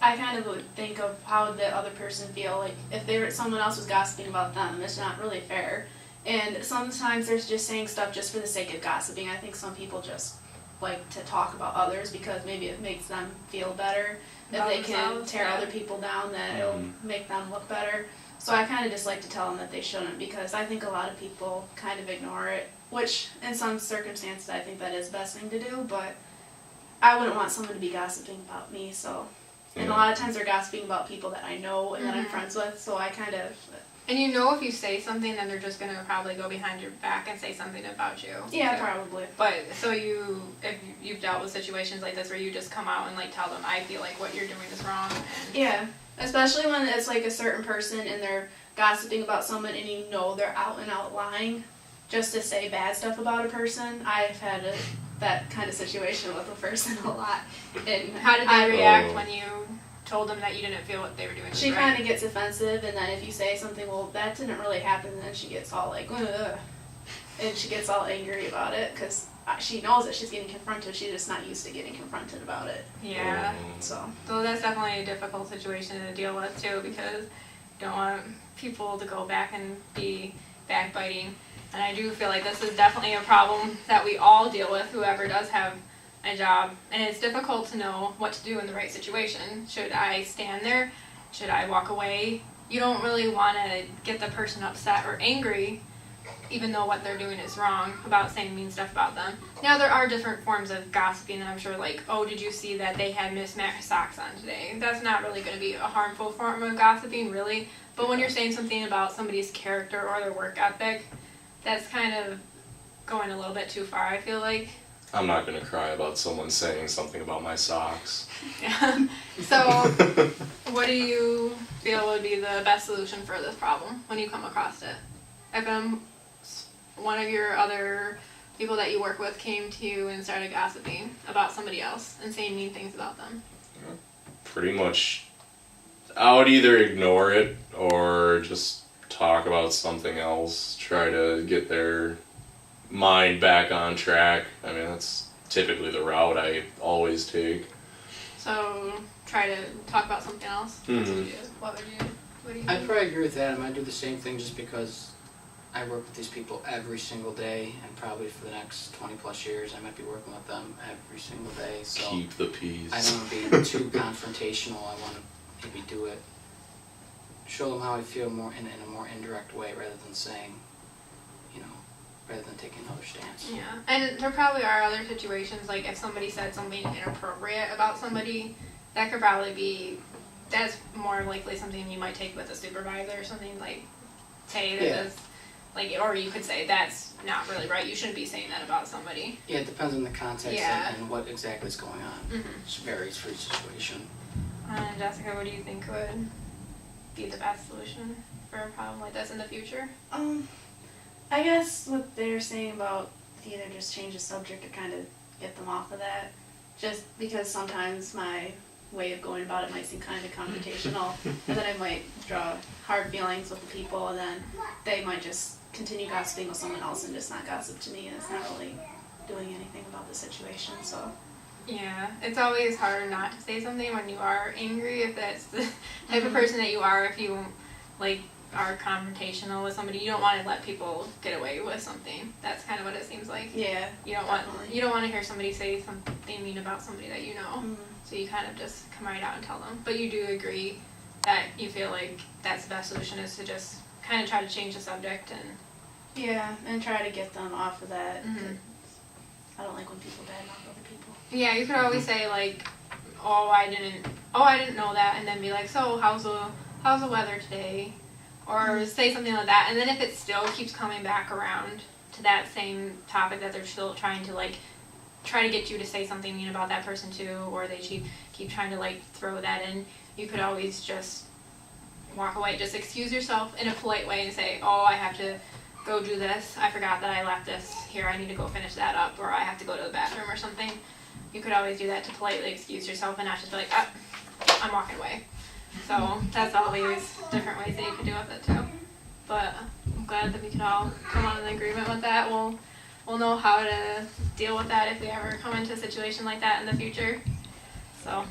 I kind of would think of how would the other person feel. Like, if someone else was gossiping about them, it's not really fair. And sometimes there's just saying stuff just for the sake of gossiping. I think some people just like to talk about others because maybe it makes them feel better. If they can tear other people down, then it'll make them look better. So I kind of just like to tell them that they shouldn't, because I think a lot of people kind of ignore it, which in some circumstances I think that is the best thing to do, but I wouldn't want someone to be gossiping about me, so. And a lot of times they're gossiping about people that I know and that I'm friends with, so I kind of. And you know if you say something, then they're just going to probably go behind your back and say something about you. Yeah, probably. But, so if you've dealt with situations like this where you just come out and, like, tell them, I feel like what you're doing is wrong. And yeah, especially when it's, like, a certain person and they're gossiping about someone and you know they're out and out lying just to say bad stuff about a person. I've had that kind of situation with a person a lot. And how did they react when you told them that you didn't feel what they were doing? She kind of gets offensive, and then if you say something, well, that didn't really happen, then she gets all like, ugh, and she gets all angry about it because she knows that she's getting confronted. She's just not used to getting confronted about it. Yeah. So that's definitely a difficult situation to deal with too, because you don't want people to go back and be backbiting. And I do feel like this is definitely a problem that we all deal with, whoever does have a job, and it's difficult to know what to do in the right situation. Should I stand there? Should I walk away? You don't really want to get the person upset or angry, even though what they're doing is wrong, about saying mean stuff about them. Now, there are different forms of gossiping, and I'm sure, like, oh, did you see that they had mismatched socks on today? That's not really going to be a harmful form of gossiping, really. But when you're saying something about somebody's character or their work ethic, that's kind of going a little bit too far, I feel like. I'm not going to cry about someone saying something about my socks. Yeah. So, what do you feel would be the best solution for this problem when you come across it? If one of your other people that you work with came to you and started gossiping about somebody else and saying mean things about them? Pretty much, I would either ignore it or just talk about something else, try to get their mind back on track. I mean, that's typically the route I always take. So, try to talk about something else? Mm-hmm. What do you do? I'd probably agree with that. I might do the same thing just because I work with these people every single day, and probably for the next 20 plus years I might be working with them every single day. So keep the peace. I don't want to be too confrontational. I want to maybe do it, show them how I feel more in a more indirect way rather than saying, rather than taking another stance. Yeah, and there probably are other situations, like if somebody said something inappropriate about somebody, that could probably be, that's more likely something you might take with a supervisor or something, like, say that is, like, or you could say that's not really right, you shouldn't be saying that about somebody. Yeah, it depends on the context Yeah. and what exactly is going on. Mm-hmm. It varies for each situation. Jessica, what do you think would be the best solution for a problem like this in the future? I guess what they're saying about either just change the subject or kind of get them off of that, just because sometimes my way of going about it might seem kind of confrontational, and then I might draw hard feelings with the people, and then they might just continue gossiping with someone else and just not gossip to me, and it's not really doing anything about the situation, so. Yeah, it's always hard not to say something when you are angry, if that's the type of person that you are. If you, like, are confrontational with somebody, you don't want to let people get away with something. That's kind of what it seems like. Yeah. You don't want to hear somebody say something mean about somebody that you know. Mm-hmm. So you kind of just come right out and tell them. But you do agree that you feel like that's the best solution, is to just kind of try to change the subject and. Yeah, and try to get them off of that. Mm-hmm. I don't like when people badmouth other people. Yeah, you could always say, like, I didn't know that, and then be like, so how's the weather today? Or say something like that, and then if it still keeps coming back around to that same topic that they're still trying to, like, try to get you to say something mean about that person too, or they keep trying to, like, throw that in, you could always just walk away. Just excuse yourself in a polite way and say, I have to go do this. I forgot that I left this here. I need to go finish that up, or I have to go to the bathroom or something. You could always do that to politely excuse yourself and not just be like, I'm walking away. So that's all these different ways that you could do with it too. But I'm glad that we could all come on an agreement with that. We'll know how to deal with that if we ever come into a situation like that in the future. So